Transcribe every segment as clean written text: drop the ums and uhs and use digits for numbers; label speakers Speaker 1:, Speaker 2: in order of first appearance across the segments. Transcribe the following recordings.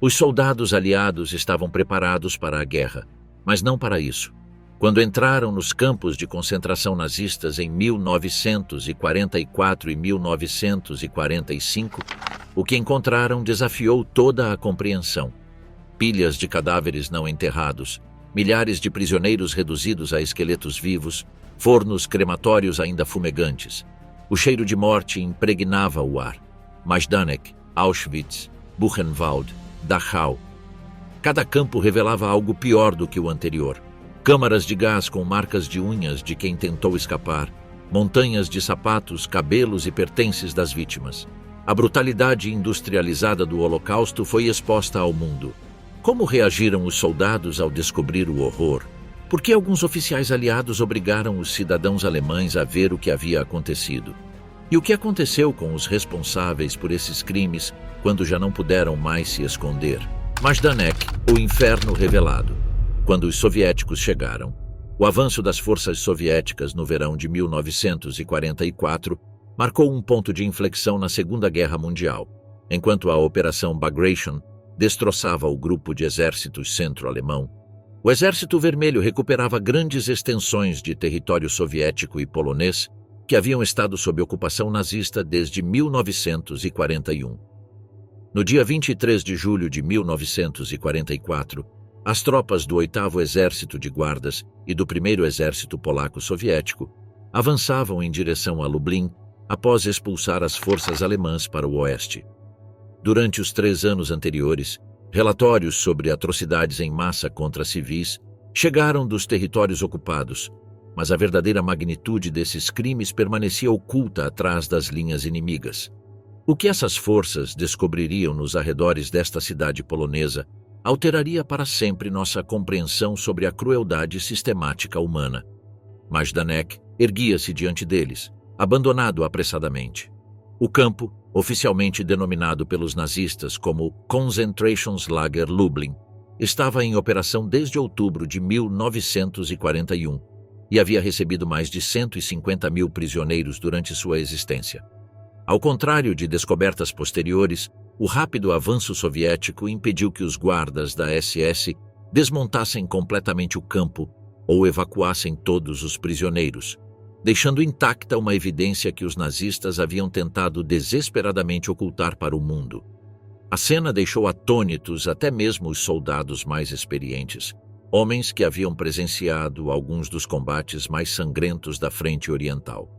Speaker 1: Os soldados aliados estavam preparados para a guerra, mas não para isso. Quando entraram nos campos de concentração nazistas em 1944 e 1945, o que encontraram desafiou toda a compreensão. Pilhas de cadáveres não enterrados, milhares de prisioneiros reduzidos a esqueletos vivos, fornos crematórios ainda fumegantes. O cheiro de morte impregnava o ar. Majdanek, Auschwitz, Buchenwald, Dachau. Cada campo revelava algo pior do que o anterior. Câmaras de gás com marcas de unhas de quem tentou escapar, montanhas de sapatos, cabelos e pertences das vítimas. A brutalidade industrializada do Holocausto foi exposta ao mundo. Como reagiram os soldados ao descobrir o horror? Por que alguns oficiais aliados obrigaram os cidadãos alemães a ver o que havia acontecido? E o que aconteceu com os responsáveis por esses crimes quando já não puderam mais se esconder? Majdanek, o inferno revelado. Quando os soviéticos chegaram, o avanço das forças soviéticas no verão de 1944 marcou um ponto de inflexão na Segunda Guerra Mundial, enquanto a Operação Bagration destroçava o grupo de exércitos centro-alemão. O Exército Vermelho recuperava grandes extensões de território soviético e polonês que haviam estado sob ocupação nazista desde 1941. No dia 23 de julho de 1944, as tropas do 8º Exército de Guardas e do 1º Exército Polaco Soviético avançavam em direção a Lublin após expulsar as forças alemãs para o oeste. Durante os 3 anos anteriores, relatórios sobre atrocidades em massa contra civis chegaram dos territórios ocupados, mas a verdadeira magnitude desses crimes permanecia oculta atrás das linhas inimigas. O que essas forças descobririam nos arredores desta cidade polonesa alteraria para sempre nossa compreensão sobre a crueldade sistemática humana. Majdanek erguia-se diante deles, abandonado apressadamente. O campo, oficialmente denominado pelos nazistas como Konzentrationslager Lublin, estava em operação desde outubro de 1941 e havia recebido mais de 150 mil prisioneiros durante sua existência. Ao contrário de descobertas posteriores, o rápido avanço soviético impediu que os guardas da SS desmontassem completamente o campo ou evacuassem todos os prisioneiros, deixando intacta uma evidência que os nazistas haviam tentado desesperadamente ocultar para o mundo. A cena deixou atônitos até mesmo os soldados mais experientes, homens que haviam presenciado alguns dos combates mais sangrentos da frente oriental.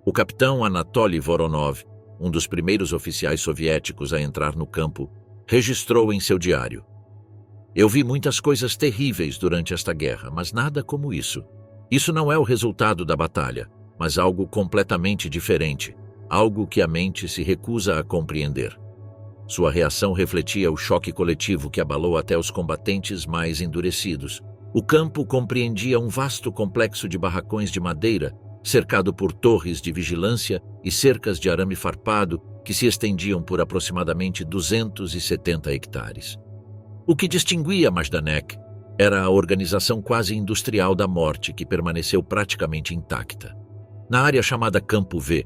Speaker 1: O capitão Anatoly Voronov, um dos primeiros oficiais soviéticos a entrar no campo, registrou em seu diário: "Eu vi muitas coisas terríveis durante esta guerra, mas nada como isso. Isso não é o resultado da batalha, mas algo completamente diferente, algo que a mente se recusa a compreender." Sua reação refletia o choque coletivo que abalou até os combatentes mais endurecidos. O campo compreendia um vasto complexo de barracões de madeira, cercado por torres de vigilância e cercas de arame farpado que se estendiam por aproximadamente 270 hectares. O que distinguia Majdanek era a organização quase industrial da morte que permaneceu praticamente intacta. Na área chamada Campo V,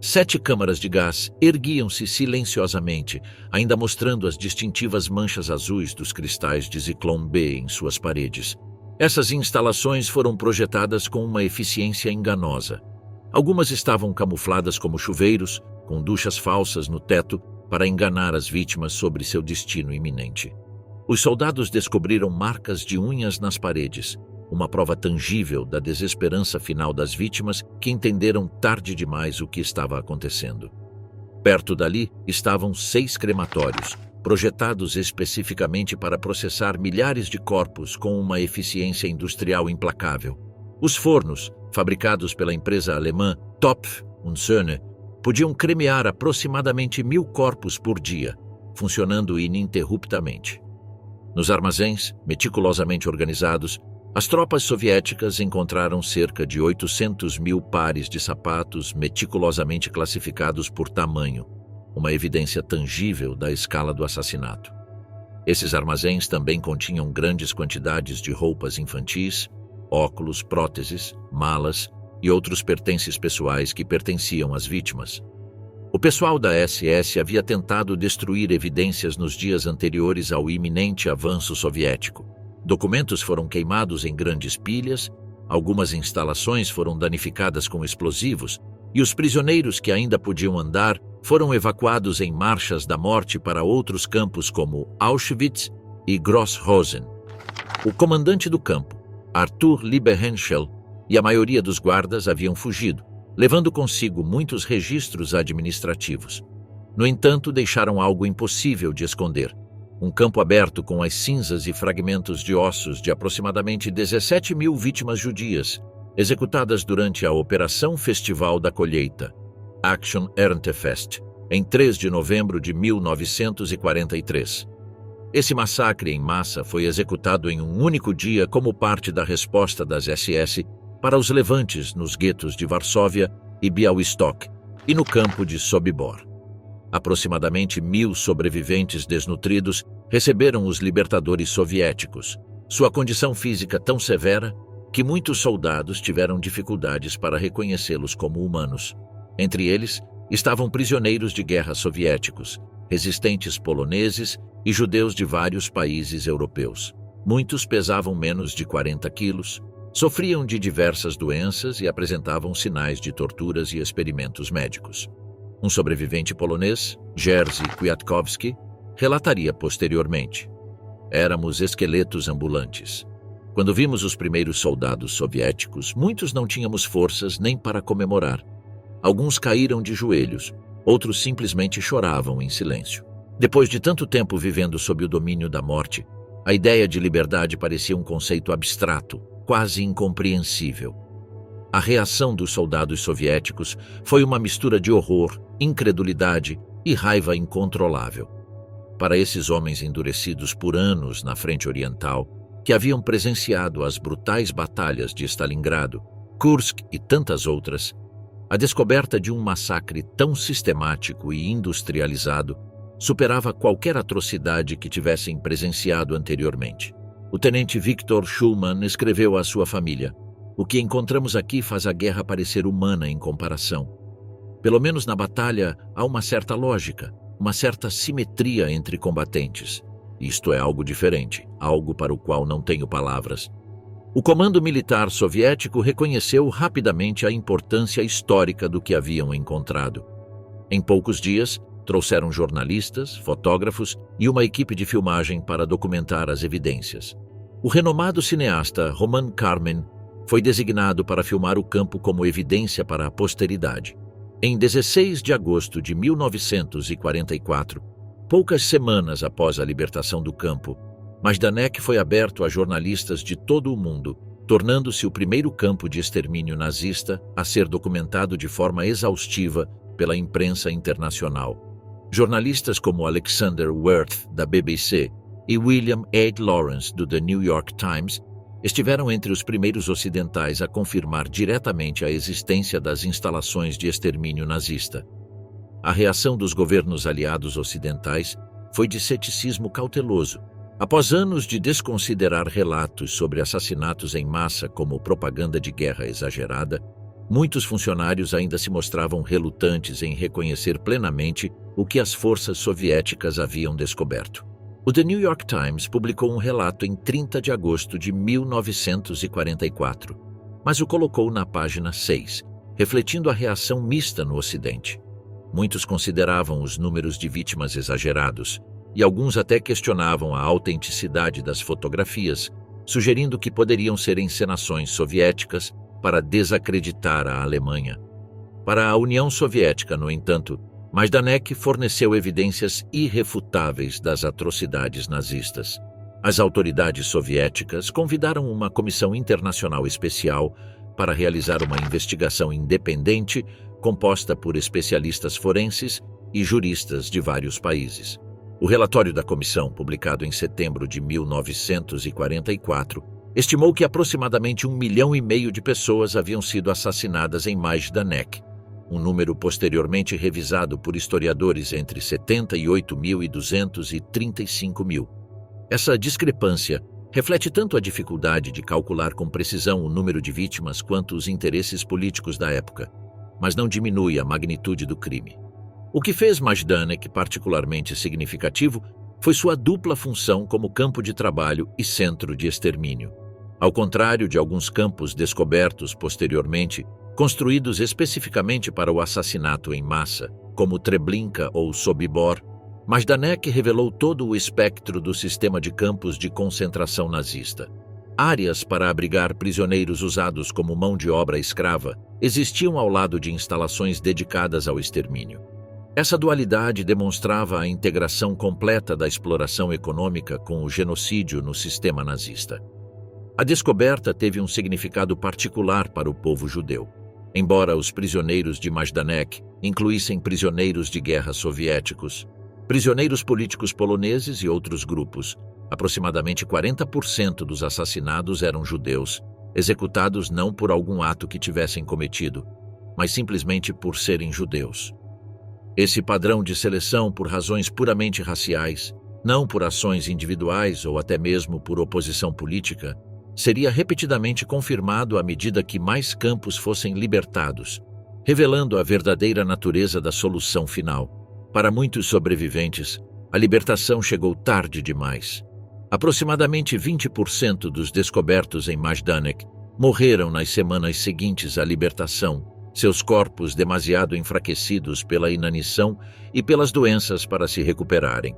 Speaker 1: 7 câmaras de gás erguiam-se silenciosamente, ainda mostrando as distintivas manchas azuis dos cristais de Zyklon B em suas paredes. Essas instalações foram projetadas com uma eficiência enganosa. Algumas estavam camufladas como chuveiros, com duchas falsas no teto para enganar as vítimas sobre seu destino iminente. Os soldados descobriram marcas de unhas nas paredes, uma prova tangível da desesperança final das vítimas que entenderam tarde demais o que estava acontecendo. Perto dali estavam 6 crematórios, projetados especificamente para processar milhares de corpos com uma eficiência industrial implacável. Os fornos, fabricados pela empresa alemã Topf und Söhne, podiam cremear aproximadamente 1000 corpos por dia, funcionando ininterruptamente. Nos armazéns, meticulosamente organizados, as tropas soviéticas encontraram cerca de 800 mil pares de sapatos meticulosamente classificados por tamanho, uma evidência tangível da escala do assassinato. Esses armazéns também continham grandes quantidades de roupas infantis, óculos, próteses, malas e outros pertences pessoais que pertenciam às vítimas. O pessoal da SS havia tentado destruir evidências nos dias anteriores ao iminente avanço soviético. Documentos foram queimados em grandes pilhas, algumas instalações foram danificadas com explosivos e os prisioneiros que ainda podiam andar foram evacuados em marchas da morte para outros campos como Auschwitz e Grossrosen. O comandante do campo, Arthur Lieberhenschel, e a maioria dos guardas haviam fugido, levando consigo muitos registros administrativos. No entanto, deixaram algo impossível de esconder: um campo aberto com as cinzas e fragmentos de ossos de aproximadamente 17 mil vítimas judias, executadas durante a Operação Festival da Colheita, Action Erntefest, em 3 de novembro de 1943. Esse massacre em massa foi executado em um único dia como parte da resposta das SS para os levantes nos guetos de Varsóvia e Białystok e no campo de Sobibor. Aproximadamente 1.000 sobreviventes desnutridos receberam os libertadores soviéticos, sua condição física tão severa que muitos soldados tiveram dificuldades para reconhecê-los como humanos. Entre eles estavam prisioneiros de guerra soviéticos, resistentes poloneses e judeus de vários países europeus. Muitos pesavam menos de 40 quilos, sofriam de diversas doenças e apresentavam sinais de torturas e experimentos médicos. Um sobrevivente polonês, Jerzy Kwiatkowski, relataria posteriormente: "Éramos esqueletos ambulantes. Quando vimos os primeiros soldados soviéticos, muitos não tínhamos forças nem para comemorar. Alguns caíram de joelhos, outros simplesmente choravam em silêncio. Depois de tanto tempo vivendo sob o domínio da morte, a ideia de liberdade parecia um conceito abstrato, quase incompreensível. A reação dos soldados soviéticos foi uma mistura de horror, incredulidade e raiva incontrolável. Para esses homens endurecidos por anos na frente oriental, que haviam presenciado as brutais batalhas de Stalingrado, Kursk e tantas outras, a descoberta de um massacre tão sistemático e industrializado superava qualquer atrocidade que tivessem presenciado anteriormente. O tenente Viktor Schulman escreveu à sua família: "O que encontramos aqui faz a guerra parecer humana em comparação. Pelo menos na batalha há uma certa lógica, uma certa simetria entre combatentes. Isto é algo diferente, algo para o qual não tenho palavras." O comando militar soviético reconheceu rapidamente a importância histórica do que haviam encontrado. Em poucos dias, trouxeram jornalistas, fotógrafos e uma equipe de filmagem para documentar as evidências. O renomado cineasta Roman Karmen foi designado para filmar o campo como evidência para a posteridade. Em 16 de agosto de 1944, poucas semanas após a libertação do campo, Majdanek foi aberto a jornalistas de todo o mundo, tornando-se o primeiro campo de extermínio nazista a ser documentado de forma exaustiva pela imprensa internacional. Jornalistas como Alexander Wirth, da BBC, e William H. Lawrence, do The New York Times, estiveram entre os primeiros ocidentais a confirmar diretamente a existência das instalações de extermínio nazista. A reação dos governos aliados ocidentais foi de ceticismo cauteloso. Após anos de desconsiderar relatos sobre assassinatos em massa como propaganda de guerra exagerada, muitos funcionários ainda se mostravam relutantes em reconhecer plenamente o que as forças soviéticas haviam descoberto. O The New York Times publicou um relato em 30 de agosto de 1944, mas o colocou na página 6, refletindo a reação mista no Ocidente. Muitos consideravam os números de vítimas exagerados, e alguns até questionavam a autenticidade das fotografias, sugerindo que poderiam ser encenações soviéticas para desacreditar a Alemanha. Para a União Soviética, no entanto, Majdanek forneceu evidências irrefutáveis das atrocidades nazistas. As autoridades soviéticas convidaram uma comissão internacional especial para realizar uma investigação independente composta por especialistas forenses e juristas de vários países. O relatório da comissão, publicado em setembro de 1944, estimou que aproximadamente 1,5 milhão de pessoas haviam sido assassinadas em Majdanek, um número posteriormente revisado por historiadores entre 78.200 e 35.000. Essa discrepância reflete tanto a dificuldade de calcular com precisão o número de vítimas quanto os interesses políticos da época, mas não diminui a magnitude do crime. O que fez Majdanek particularmente significativo foi sua dupla função como campo de trabalho e centro de extermínio. Ao contrário de alguns campos descobertos posteriormente, construídos especificamente para o assassinato em massa, como Treblinka ou Sobibor, Majdanek revelou todo o espectro do sistema de campos de concentração nazista. Áreas para abrigar prisioneiros usados como mão de obra escrava existiam ao lado de instalações dedicadas ao extermínio. Essa dualidade demonstrava a integração completa da exploração econômica com o genocídio no sistema nazista. A descoberta teve um significado particular para o povo judeu. Embora os prisioneiros de Majdanek incluíssem prisioneiros de guerra soviéticos, prisioneiros políticos poloneses e outros grupos, aproximadamente 40% dos assassinados eram judeus, executados não por algum ato que tivessem cometido, mas simplesmente por serem judeus. Esse padrão de seleção por razões puramente raciais, não por ações individuais ou até mesmo por oposição política, seria repetidamente confirmado à medida que mais campos fossem libertados, revelando a verdadeira natureza da solução final. Para muitos sobreviventes, a libertação chegou tarde demais. Aproximadamente 20% dos descobertos em Majdanek morreram nas semanas seguintes à libertação, seus corpos demasiado enfraquecidos pela inanição e pelas doenças para se recuperarem.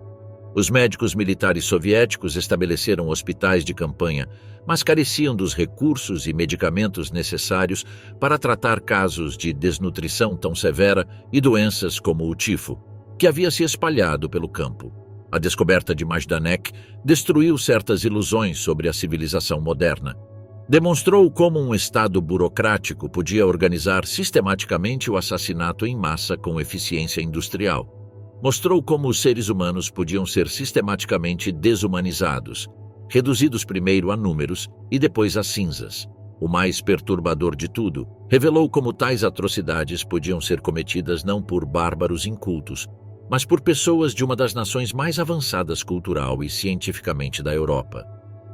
Speaker 1: Os médicos militares soviéticos estabeleceram hospitais de campanha, mas careciam dos recursos e medicamentos necessários para tratar casos de desnutrição tão severa e doenças como o tifo, que havia se espalhado pelo campo. A descoberta de Majdanek destruiu certas ilusões sobre a civilização moderna. Demonstrou como um Estado burocrático podia organizar sistematicamente o assassinato em massa com eficiência industrial. Mostrou como os seres humanos podiam ser sistematicamente desumanizados, reduzidos primeiro a números e depois a cinzas. O mais perturbador de tudo, revelou como tais atrocidades podiam ser cometidas não por bárbaros incultos, mas por pessoas de uma das nações mais avançadas cultural e cientificamente da Europa.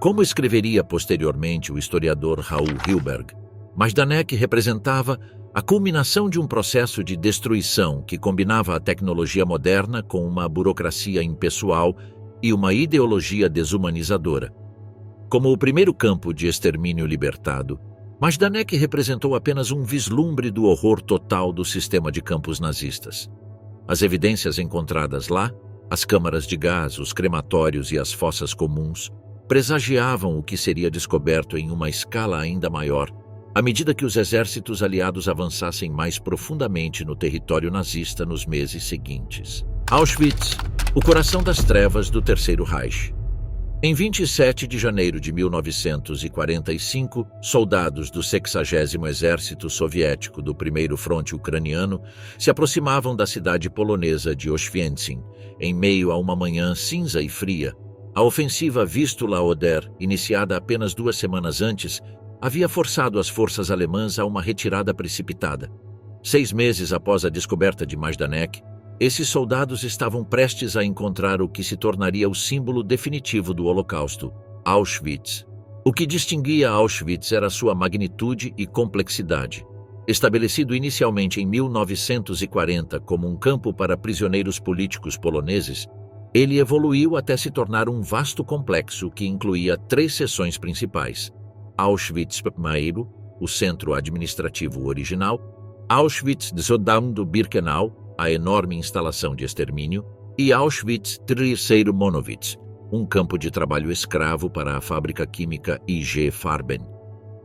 Speaker 1: Como escreveria posteriormente o historiador Raoul Hilberg, Majdanek representava a culminação de um processo de destruição que combinava a tecnologia moderna com uma burocracia impessoal e uma ideologia desumanizadora. Como o primeiro campo de extermínio libertado, Majdanek representou apenas um vislumbre do horror total do sistema de campos nazistas. As evidências encontradas lá, as câmaras de gás, os crematórios e as fossas comuns, presagiavam o que seria descoberto em uma escala ainda maior, à medida que os exércitos aliados avançassem mais profundamente no território nazista nos meses seguintes. Auschwitz, o coração das trevas do Terceiro Reich. Em 27 de janeiro de 1945, soldados do 60º Exército Soviético do Primeiro Fronte Ucraniano se aproximavam da cidade polonesa de Oświęcim, em meio a uma manhã cinza e fria. A ofensiva Vistula-Oder, iniciada apenas 2 semanas antes, havia forçado as forças alemãs a uma retirada precipitada. 6 meses após a descoberta de Majdanek, esses soldados estavam prestes a encontrar o que se tornaria o símbolo definitivo do Holocausto, Auschwitz. O que distinguia Auschwitz era sua magnitude e complexidade. Estabelecido inicialmente em 1940 como um campo para prisioneiros políticos poloneses, ele evoluiu até se tornar um vasto complexo que incluía 3 seções principais: Auschwitz I, o centro administrativo original, Auschwitz-Zolldown-Birkenau, a enorme instalação de extermínio, e Auschwitz-III Monowitz, um campo de trabalho escravo para a fábrica química IG Farben.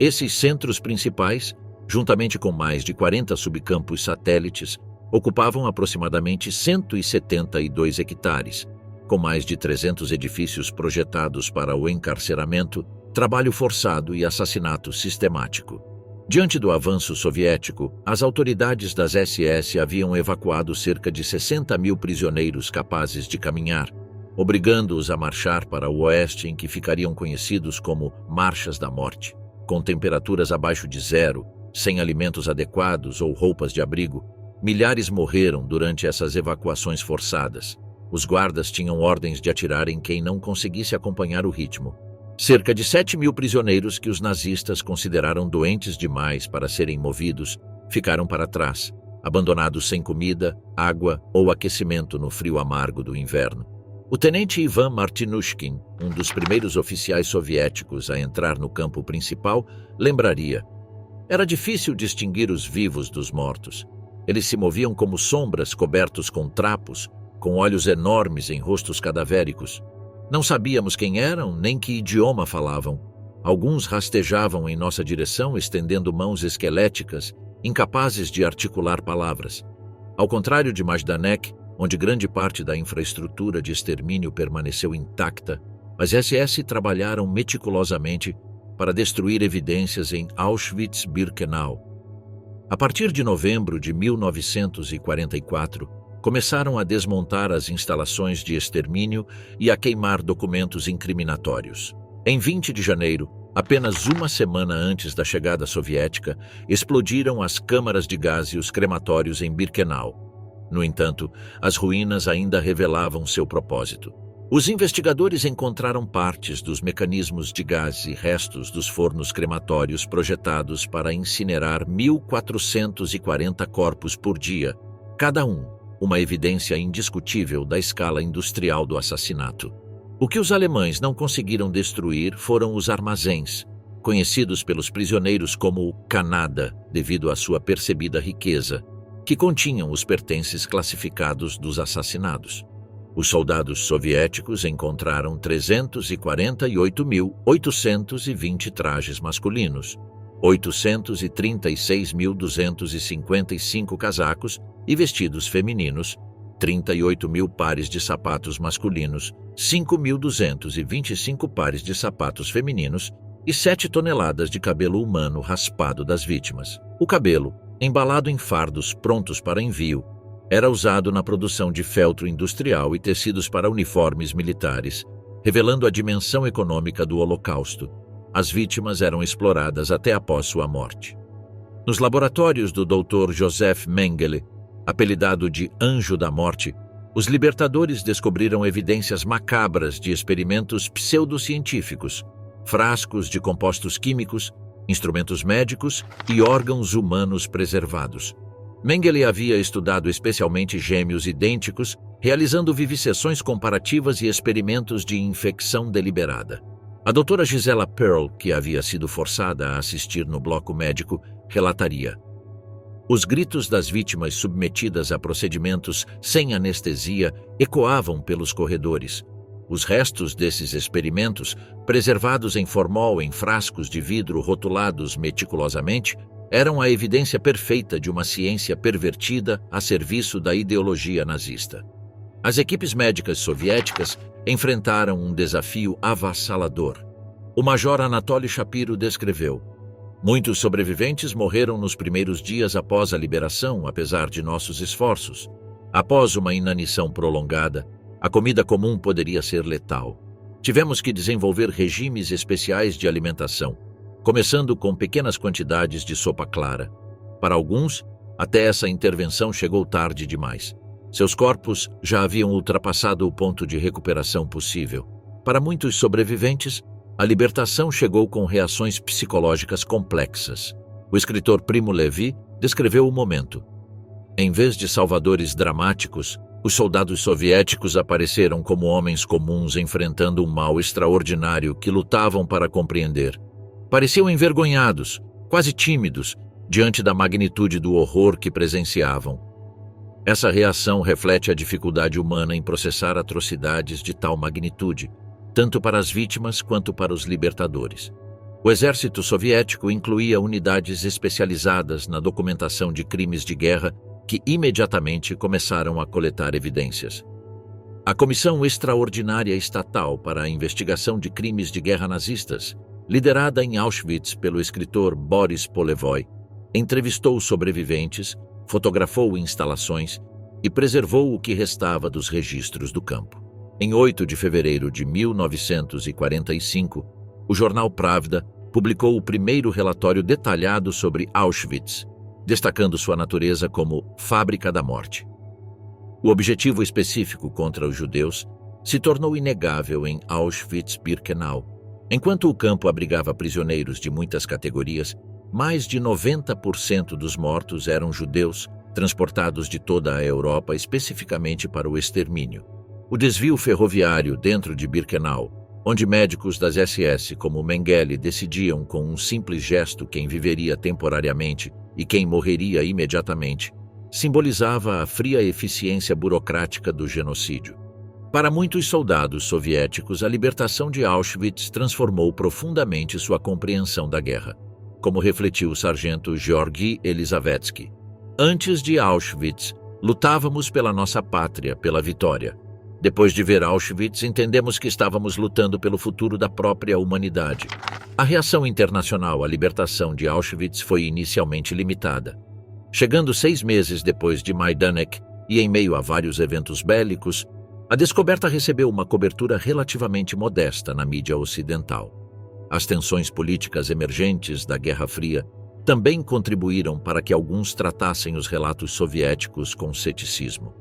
Speaker 1: Esses centros principais, juntamente com mais de 40 subcampos satélites, ocupavam aproximadamente 172 hectares, com mais de 300 edifícios projetados para o encarceramento, trabalho forçado e assassinato sistemático. Diante do avanço soviético, as autoridades das SS haviam evacuado cerca de 60 mil prisioneiros capazes de caminhar, obrigando-os a marchar para o oeste, em que ficariam conhecidos como Marchas da Morte. Com temperaturas abaixo de zero, sem alimentos adequados ou roupas de abrigo, milhares morreram durante essas evacuações forçadas. Os guardas tinham ordens de atirar em quem não conseguisse acompanhar o ritmo. Cerca de 7 mil prisioneiros que os nazistas consideraram doentes demais para serem movidos ficaram para trás, abandonados sem comida, água ou aquecimento no frio amargo do inverno. O tenente Ivan Martinushkin, um dos primeiros oficiais soviéticos a entrar no campo principal, lembraria: era difícil distinguir os vivos dos mortos. Eles se moviam como sombras cobertos com trapos, com olhos enormes em rostos cadavéricos. Não sabíamos quem eram nem que idioma falavam. Alguns rastejavam em nossa direção, estendendo mãos esqueléticas, incapazes de articular palavras. Ao contrário de Majdanek, onde grande parte da infraestrutura de extermínio permaneceu intacta, as SS trabalharam meticulosamente para destruir evidências em Auschwitz-Birkenau. A partir de novembro de 1944, começaram a desmontar as instalações de extermínio e a queimar documentos incriminatórios. Em 20 de janeiro, apenas uma semana antes da chegada soviética, explodiram as câmaras de gás e os crematórios em Birkenau. No entanto, as ruínas ainda revelavam seu propósito. Os investigadores encontraram partes dos mecanismos de gás e restos dos fornos crematórios projetados para incinerar 1.440 corpos por dia, cada um, uma evidência indiscutível da escala industrial do assassinato. O que os alemães não conseguiram destruir foram os armazéns, conhecidos pelos prisioneiros como Canada, devido à sua percebida riqueza, que continham os pertences classificados dos assassinados. Os soldados soviéticos encontraram 348.820 trajes masculinos, 836.255 casacos e vestidos femininos, 38.000 pares de sapatos masculinos, 5.225 pares de sapatos femininos e 7 toneladas de cabelo humano raspado das vítimas. O cabelo, embalado em fardos prontos para envio, era usado na produção de feltro industrial e tecidos para uniformes militares, revelando a dimensão econômica do Holocausto. As vítimas eram exploradas até após sua morte. Nos laboratórios do Dr. Joseph Mengele, apelidado de Anjo da Morte, os libertadores descobriram evidências macabras de experimentos pseudocientíficos, frascos de compostos químicos, instrumentos médicos e órgãos humanos preservados. Mengele havia estudado especialmente gêmeos idênticos, realizando vivisseções comparativas e experimentos de infecção deliberada. A doutora Gisela Pearl, que havia sido forçada a assistir no bloco médico, relataria: os gritos das vítimas submetidas a procedimentos sem anestesia ecoavam pelos corredores. Os restos desses experimentos, preservados em formol em frascos de vidro rotulados meticulosamente, eram a evidência perfeita de uma ciência pervertida a serviço da ideologia nazista. As equipes médicas soviéticas enfrentaram um desafio avassalador. O major Anatoly Shapiro descreveu: muitos sobreviventes morreram nos primeiros dias após a liberação, apesar de nossos esforços. Após uma inanição prolongada, a comida comum poderia ser letal. Tivemos que desenvolver regimes especiais de alimentação, começando com pequenas quantidades de sopa clara. Para alguns, até essa intervenção chegou tarde demais. Seus corpos já haviam ultrapassado o ponto de recuperação possível. Para muitos sobreviventes, a libertação chegou com reações psicológicas complexas. O escritor Primo Levi descreveu o momento. Em vez de salvadores dramáticos, os soldados soviéticos apareceram como homens comuns enfrentando um mal extraordinário que lutavam para compreender. Pareciam envergonhados, quase tímidos, diante da magnitude do horror que presenciavam. Essa reação reflete a dificuldade humana em processar atrocidades de tal magnitude, tanto para as vítimas quanto para os libertadores. O exército soviético incluía unidades especializadas na documentação de crimes de guerra que imediatamente começaram a coletar evidências. A Comissão Extraordinária Estatal para a Investigação de Crimes de Guerra Nazistas, liderada em Auschwitz pelo escritor Boris Polevoy, entrevistou os sobreviventes, fotografou instalações e preservou o que restava dos registros do campo. Em 8 de fevereiro de 1945, o jornal Pravda publicou o primeiro relatório detalhado sobre Auschwitz, destacando sua natureza como fábrica da morte. O objetivo específico contra os judeus se tornou inegável em Auschwitz-Birkenau. Enquanto o campo abrigava prisioneiros de muitas categorias, mais de 90% dos mortos eram judeus, transportados de toda a Europa especificamente para o extermínio. O desvio ferroviário dentro de Birkenau, onde médicos das SS como Mengele decidiam com um simples gesto quem viveria temporariamente e quem morreria imediatamente, simbolizava a fria eficiência burocrática do genocídio. Para muitos soldados soviéticos, a libertação de Auschwitz transformou profundamente sua compreensão da guerra, como refletiu o sargento Georgy Elizavetsky. Antes de Auschwitz, lutávamos pela nossa pátria, pela vitória. Depois de ver Auschwitz, entendemos que estávamos lutando pelo futuro da própria humanidade. A reação internacional à libertação de Auschwitz foi inicialmente limitada. Chegando 6 meses depois de Majdanek e em meio a vários eventos bélicos, a descoberta recebeu uma cobertura relativamente modesta na mídia ocidental. As tensões políticas emergentes da Guerra Fria também contribuíram para que alguns tratassem os relatos soviéticos com ceticismo.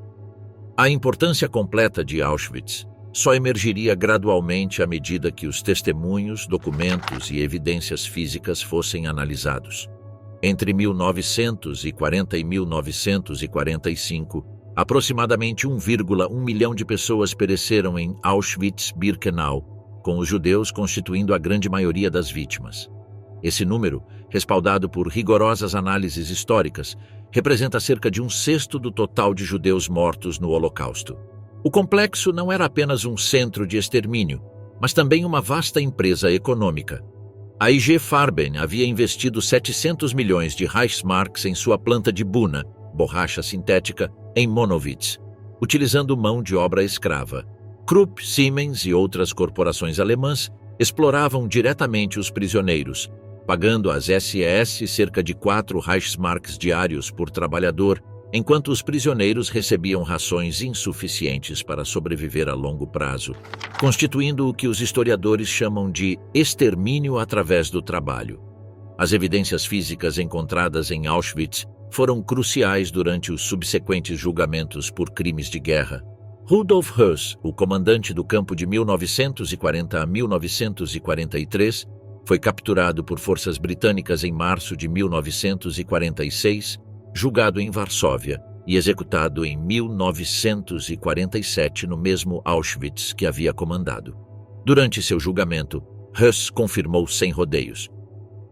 Speaker 1: A importância completa de Auschwitz só emergiria gradualmente à medida que os testemunhos, documentos e evidências físicas fossem analisados. Entre 1940 e 1945, aproximadamente 1,1 milhão de pessoas pereceram em Auschwitz-Birkenau, com os judeus constituindo a grande maioria das vítimas. Esse número, respaldado por rigorosas análises históricas, representa cerca de 1/6 do total de judeus mortos no Holocausto. O complexo não era apenas um centro de extermínio, mas também uma vasta empresa econômica. A IG Farben havia investido 700 milhões de Reichsmarks em sua planta de Buna, borracha sintética, em Monowitz, utilizando mão de obra escrava. Krupp, Siemens e outras corporações alemãs exploravam diretamente os prisioneiros, pagando às SS cerca de 4 Reichsmarks diários por trabalhador, enquanto os prisioneiros recebiam rações insuficientes para sobreviver a longo prazo, constituindo o que os historiadores chamam de extermínio através do trabalho. As evidências físicas encontradas em Auschwitz foram cruciais durante os subsequentes julgamentos por crimes de guerra. Rudolf Höss, o comandante do campo de 1940 a 1943, foi capturado por forças britânicas em março de 1946, julgado em Varsóvia e executado em 1947 no mesmo Auschwitz que havia comandado. Durante seu julgamento, Höss confirmou sem rodeios: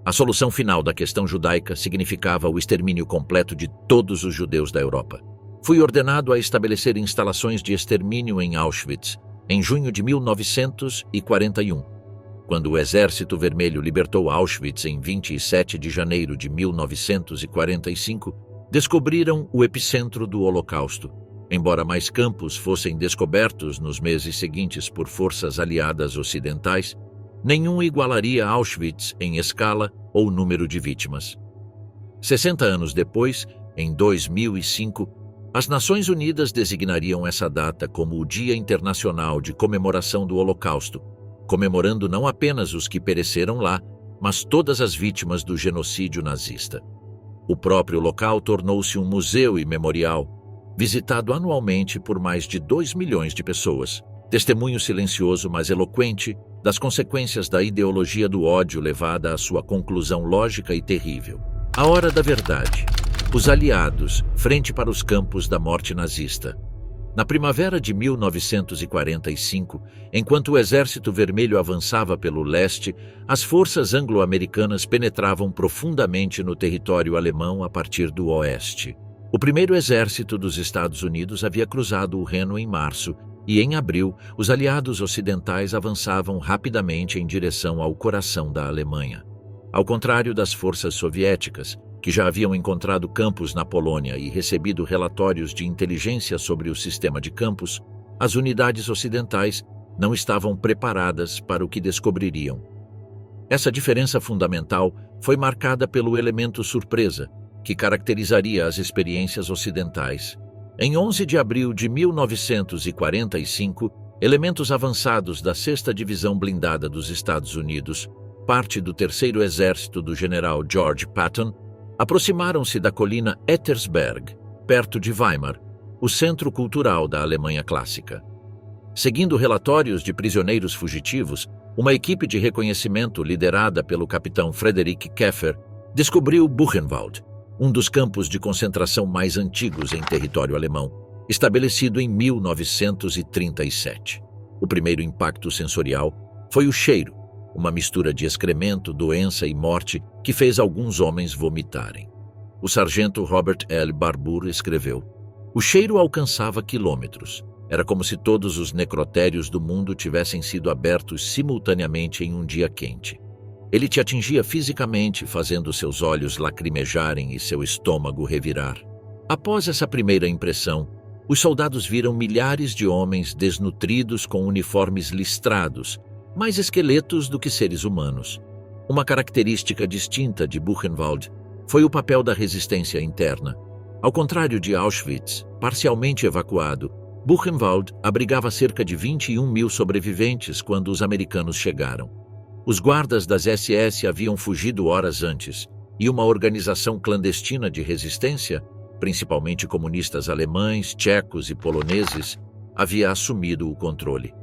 Speaker 1: a solução final da questão judaica significava o extermínio completo de todos os judeus da Europa. Fui ordenado a estabelecer instalações de extermínio em Auschwitz em junho de 1941. Quando o Exército Vermelho libertou Auschwitz em 27 de janeiro de 1945, descobriram o epicentro do Holocausto. Embora mais campos fossem descobertos nos meses seguintes por forças aliadas ocidentais, nenhum igualaria Auschwitz em escala ou número de vítimas. 60 anos depois, em 2005, as Nações Unidas designariam essa data como o Dia Internacional de Comemoração do Holocausto, comemorando não apenas os que pereceram lá, mas todas as vítimas do genocídio nazista. O próprio local tornou-se um museu e memorial, visitado anualmente por mais de 2 milhões de pessoas, testemunho silencioso mas eloquente das consequências da ideologia do ódio levada à sua conclusão lógica e terrível. A hora da verdade. Os aliados, frente para os campos da morte nazista. Na primavera de 1945, enquanto o Exército Vermelho avançava pelo leste, as forças anglo-americanas penetravam profundamente no território alemão a partir do oeste. O primeiro exército dos Estados Unidos havia cruzado o Reno em março, e em abril, os aliados ocidentais avançavam rapidamente em direção ao coração da Alemanha. Ao contrário das forças soviéticas, que já haviam encontrado campos na Polônia e recebido relatórios de inteligência sobre o sistema de campos, as unidades ocidentais não estavam preparadas para o que descobririam. Essa diferença fundamental foi marcada pelo elemento surpresa, que caracterizaria as experiências ocidentais. Em 11 de abril de 1945, elementos avançados da 6ª Divisão Blindada dos Estados Unidos, parte do 3º Exército do general George Patton, aproximaram-se da colina Ettersberg, perto de Weimar, o centro cultural da Alemanha clássica. Seguindo relatórios de prisioneiros fugitivos, uma equipe de reconhecimento liderada pelo capitão Friedrich Käfer descobriu Buchenwald, um dos campos de concentração mais antigos em território alemão, estabelecido em 1937. O primeiro impacto sensorial foi o cheiro, uma mistura de excremento, doença e morte que fez alguns homens vomitarem. O sargento Robert L. Barbour escreveu: "O cheiro alcançava quilômetros. Era como se todos os necrotérios do mundo tivessem sido abertos simultaneamente em um dia quente. Ele te atingia fisicamente, fazendo seus olhos lacrimejarem e seu estômago revirar." Após essa primeira impressão, os soldados viram milhares de homens desnutridos com uniformes listrados, mais esqueletos do que seres humanos. Uma característica distinta de Buchenwald foi o papel da resistência interna. Ao contrário de Auschwitz, parcialmente evacuado, Buchenwald abrigava cerca de 21.000 sobreviventes quando os americanos chegaram. Os guardas das SS haviam fugido horas antes, e uma organização clandestina de resistência, principalmente comunistas alemães, tchecos e poloneses, havia assumido o controle.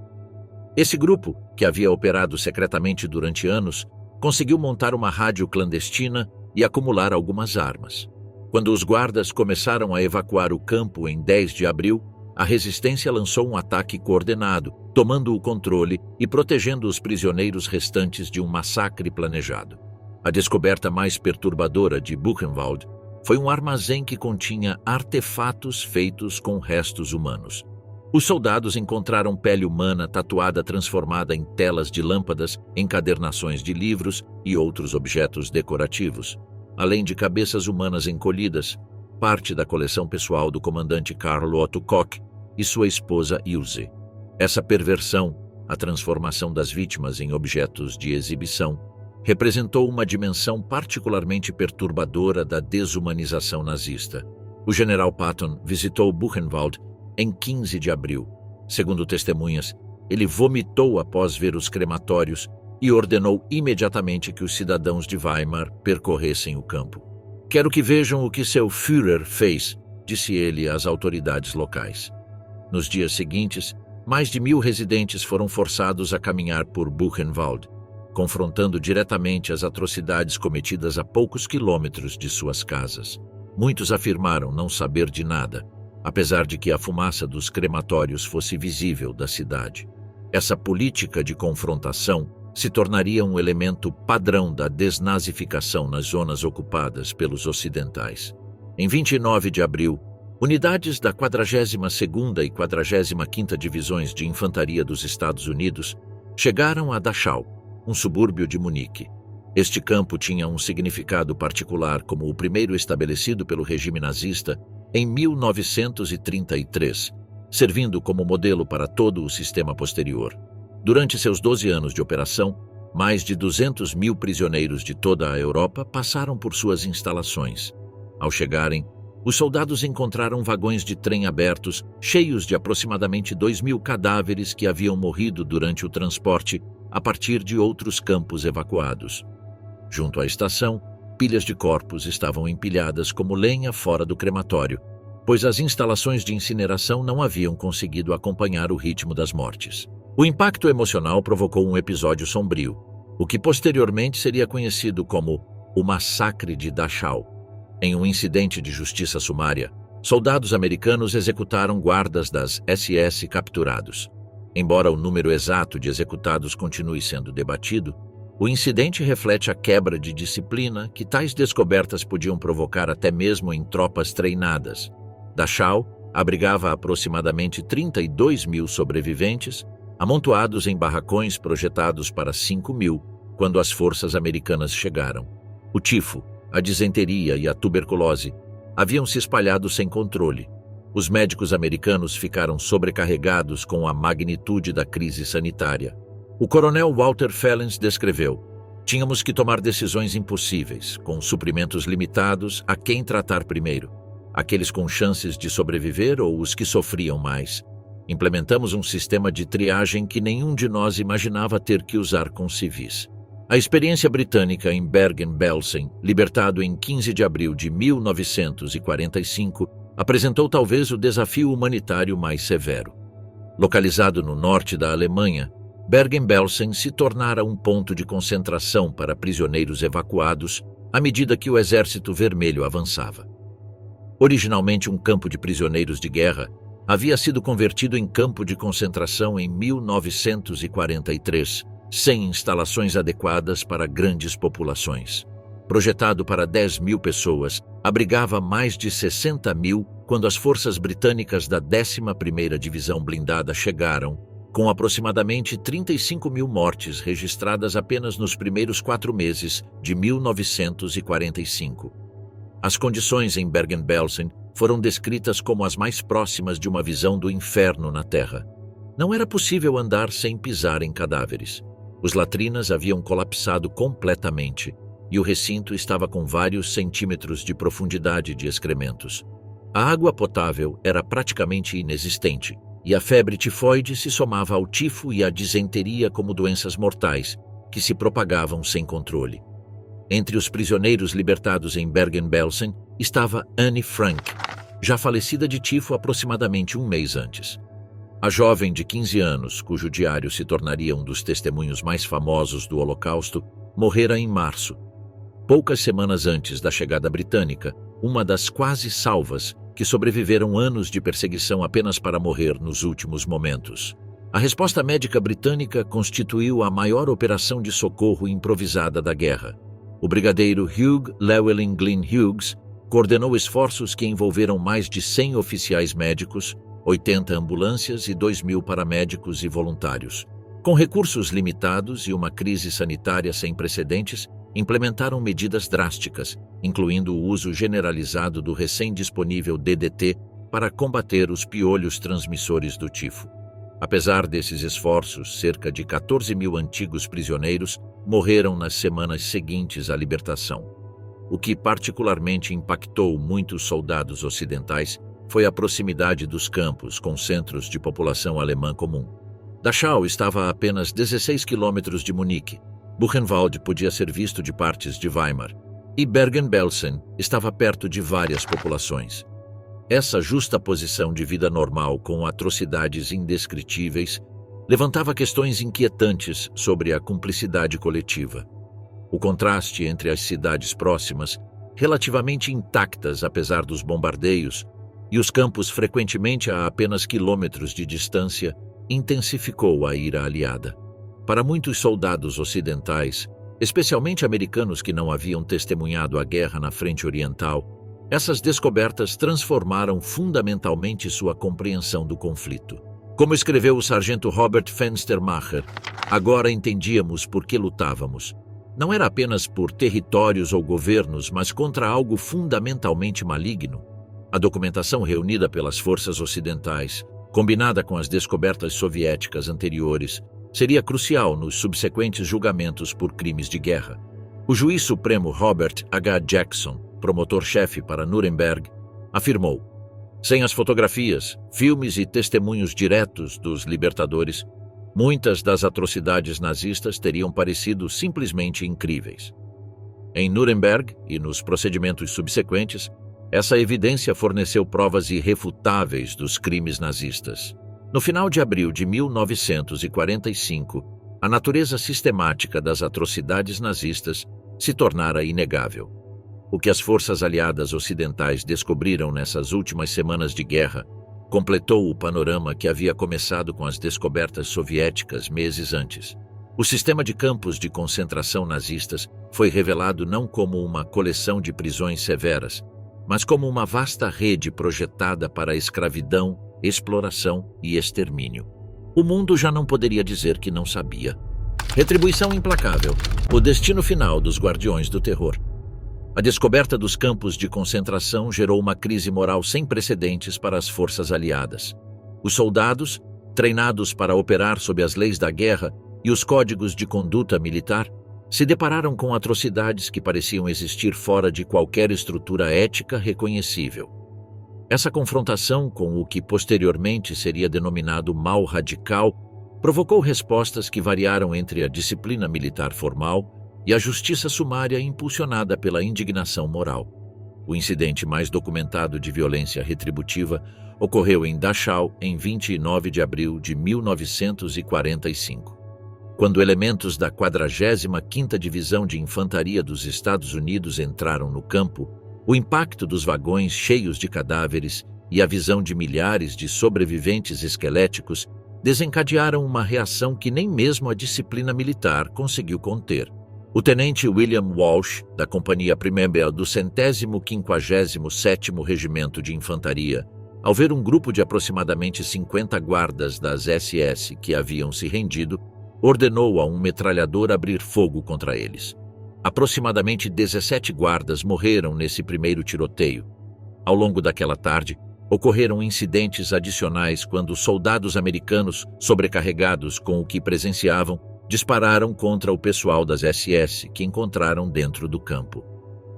Speaker 1: Esse grupo, que havia operado secretamente durante anos, conseguiu montar uma rádio clandestina e acumular algumas armas. Quando os guardas começaram a evacuar o campo em 10 de abril, a resistência lançou um ataque coordenado, tomando o controle e protegendo os prisioneiros restantes de um massacre planejado. A descoberta mais perturbadora de Buchenwald foi um armazém que continha artefatos feitos com restos humanos. Os soldados encontraram pele humana tatuada transformada em telas de lâmpadas, encadernações de livros e outros objetos decorativos, além de cabeças humanas encolhidas, parte da coleção pessoal do comandante Karl Otto Koch e sua esposa Ilse. Essa perversão, a transformação das vítimas em objetos de exibição, representou uma dimensão particularmente perturbadora da desumanização nazista. O general Patton visitou Buchenwald em 15 de abril. Segundo testemunhas, ele vomitou após ver os crematórios e ordenou imediatamente que os cidadãos de Weimar percorressem o campo. "Quero que vejam o que seu Führer fez", disse ele às autoridades locais. Nos dias seguintes, mais de 1.000 residentes foram forçados a caminhar por Buchenwald, confrontando diretamente as atrocidades cometidas a poucos quilômetros de suas casas. Muitos afirmaram não saber de nada, apesar de que a fumaça dos crematórios fosse visível da cidade. Essa política de confrontação se tornaria um elemento padrão da desnazificação nas zonas ocupadas pelos ocidentais. Em 29 de abril, unidades da 42ª e 45ª Divisões de Infantaria dos Estados Unidos chegaram a Dachau, um subúrbio de Munique. Este campo tinha um significado particular como o primeiro estabelecido pelo regime nazista em 1933, servindo como modelo para todo o sistema posterior. Durante seus 12 anos de operação, mais de 200.000 prisioneiros de toda a Europa passaram por suas instalações. Ao chegarem, os soldados encontraram vagões de trem abertos, cheios de aproximadamente 2.000 cadáveres que haviam morrido durante o transporte a partir de outros campos evacuados. Junto à estação, pilhas de corpos estavam empilhadas como lenha fora do crematório, pois as instalações de incineração não haviam conseguido acompanhar o ritmo das mortes. O impacto emocional provocou um episódio sombrio, o que posteriormente seria conhecido como o Massacre de Dachau. Em um incidente de justiça sumária, soldados americanos executaram guardas das SS capturados. Embora o número exato de executados continue sendo debatido, o incidente reflete a quebra de disciplina que tais descobertas podiam provocar até mesmo em tropas treinadas. Dachau abrigava aproximadamente 32.000 sobreviventes, amontoados em barracões projetados para 5.000 quando as forças americanas chegaram. O tifo, a disenteria e a tuberculose haviam se espalhado sem controle. Os médicos americanos ficaram sobrecarregados com a magnitude da crise sanitária. O coronel Walter Fellens descreveu: "Tínhamos que tomar decisões impossíveis, com suprimentos limitados, a quem tratar primeiro, aqueles com chances de sobreviver ou os que sofriam mais. Implementamos um sistema de triagem que nenhum de nós imaginava ter que usar com civis." A experiência britânica em Bergen-Belsen, libertado em 15 de abril de 1945, apresentou talvez o desafio humanitário mais severo. Localizado no norte da Alemanha, Bergen-Belsen se tornara um ponto de concentração para prisioneiros evacuados, à medida que o Exército Vermelho avançava. Originalmente um campo de prisioneiros de guerra, havia sido convertido em campo de concentração em 1943, sem instalações adequadas para grandes populações. Projetado para 10.000 pessoas, abrigava mais de 60.000 quando as forças britânicas da 11ª Divisão Blindada chegaram, com aproximadamente 35.000 mortes registradas apenas nos primeiros 4 meses de 1945. As condições em Bergen-Belsen foram descritas como as mais próximas de uma visão do inferno na Terra. Não era possível andar sem pisar em cadáveres. Os latrinas haviam colapsado completamente e o recinto estava com vários centímetros de profundidade de excrementos. A água potável era praticamente inexistente e a febre tifoide se somava ao tifo e à disenteria como doenças mortais que se propagavam sem controle. Entre os prisioneiros libertados em Bergen-Belsen estava Anne Frank, já falecida de tifo aproximadamente um mês antes. A jovem de 15 anos, cujo diário se tornaria um dos testemunhos mais famosos do Holocausto, morrera em março, poucas semanas antes da chegada britânica, uma das quase salvas que sobreviveram anos de perseguição apenas para morrer nos últimos momentos. A resposta médica britânica constituiu a maior operação de socorro improvisada da guerra. O brigadeiro Hugh Llewellyn Glyn Hughes coordenou esforços que envolveram mais de 100 oficiais médicos, 80 ambulâncias e 2.000 paramédicos e voluntários. Com recursos limitados e uma crise sanitária sem precedentes, implementaram medidas drásticas, incluindo o uso generalizado do recém-disponível DDT para combater os piolhos transmissores do tifo. Apesar desses esforços, cerca de 14.000 antigos prisioneiros morreram nas semanas seguintes à libertação. O que particularmente impactou muitos soldados ocidentais foi a proximidade dos campos com centros de população alemã comum. Dachau estava a apenas 16 quilômetros de Munique, Buchenwald podia ser visto de partes de Weimar, e Bergen-Belsen estava perto de várias populações. Essa justa posição de vida normal com atrocidades indescritíveis levantava questões inquietantes sobre a cumplicidade coletiva. O contraste entre as cidades próximas, relativamente intactas apesar dos bombardeios, e os campos frequentemente a apenas quilômetros de distância, intensificou a ira aliada. Para muitos soldados ocidentais, especialmente americanos que não haviam testemunhado a guerra na frente oriental, essas descobertas transformaram fundamentalmente sua compreensão do conflito. Como escreveu o sargento Robert Fenstermacher, agora entendíamos por que lutávamos. Não era apenas por territórios ou governos, mas contra algo fundamentalmente maligno. A documentação reunida pelas forças ocidentais, combinada com as descobertas soviéticas anteriores, seria crucial nos subsequentes julgamentos por crimes de guerra. O juiz supremo Robert H. Jackson, promotor-chefe para Nuremberg, afirmou: sem as fotografias, filmes e testemunhos diretos dos libertadores, muitas das atrocidades nazistas teriam parecido simplesmente incríveis. Em Nuremberg e nos procedimentos subsequentes, essa evidência forneceu provas irrefutáveis dos crimes nazistas. No final de abril de 1945, a natureza sistemática das atrocidades nazistas se tornara inegável. O que as forças aliadas ocidentais descobriram nessas últimas semanas de guerra completou o panorama que havia começado com as descobertas soviéticas meses antes. O sistema de campos de concentração nazistas foi revelado não como uma coleção de prisões severas, mas como uma vasta rede projetada para a escravidão, exploração e extermínio. O mundo já não poderia dizer que não sabia. Retribuição implacável, o destino final dos guardiões do terror. A descoberta dos campos de concentração gerou uma crise moral sem precedentes para as forças aliadas. Os soldados, treinados para operar sob as leis da guerra e os códigos de conduta militar, se depararam com atrocidades que pareciam existir fora de qualquer estrutura ética reconhecível. Essa confrontação com o que posteriormente seria denominado mal radical provocou respostas que variaram entre a disciplina militar formal e a justiça sumária impulsionada pela indignação moral. O incidente mais documentado de violência retributiva ocorreu em Dachau em 29 de abril de 1945. Quando elementos da 45ª Divisão de Infantaria dos Estados Unidos entraram no campo, o impacto dos vagões cheios de cadáveres e a visão de milhares de sobreviventes esqueléticos desencadearam uma reação que nem mesmo a disciplina militar conseguiu conter. O tenente William Walsh, da Companhia Primera do 157º Regimento de Infantaria, ao ver um grupo de aproximadamente 50 guardas das SS que haviam se rendido, ordenou a um metralhador abrir fogo contra eles. Aproximadamente 17 guardas morreram nesse primeiro tiroteio. Ao longo daquela tarde, ocorreram incidentes adicionais quando soldados americanos, sobrecarregados com o que presenciavam, dispararam contra o pessoal das SS que encontraram dentro do campo.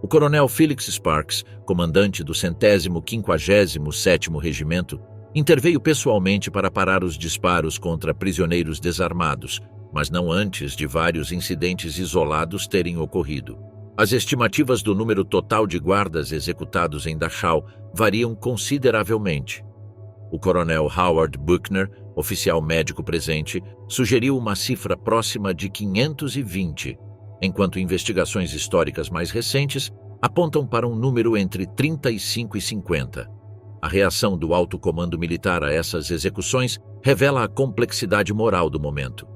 Speaker 1: O coronel Felix Sparks, comandante do 157º Regimento, interveio pessoalmente para parar os disparos contra prisioneiros desarmados, mas não antes de vários incidentes isolados terem ocorrido. As estimativas do número total de guardas executados em Dachau variam consideravelmente. O coronel Howard Buckner, oficial médico presente, sugeriu uma cifra próxima de 520, enquanto investigações históricas mais recentes apontam para um número entre 35 e 50. A reação do alto comando militar a essas execuções revela a complexidade moral do momento.